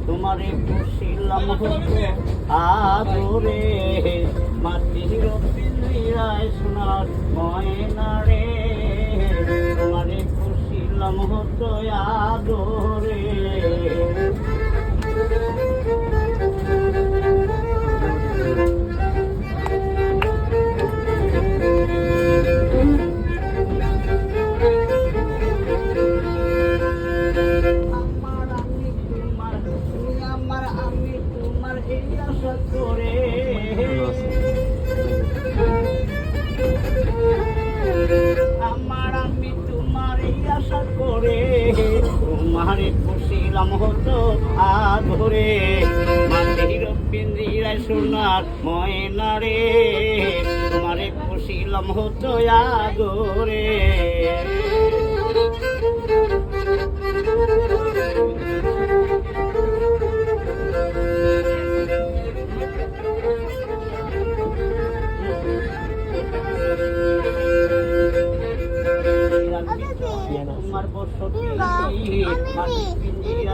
তোমারে পুষিলাম হতো আদরে, মাটির পিঞ্জিরায় সোনার ময়না রে, তোমারে পুষিলাম হতো আদরে। আমি তোমার এই আশা করে, আমি তোমার এই আশা করে, তোমারে পুষিলাম হতো আদরে, মাটির পিঞ্জিরায় সোনার ময়না রে, তোমারে পুষিলাম হতো আদরে। তোমার বসতি মাটির পিঞ্জিরা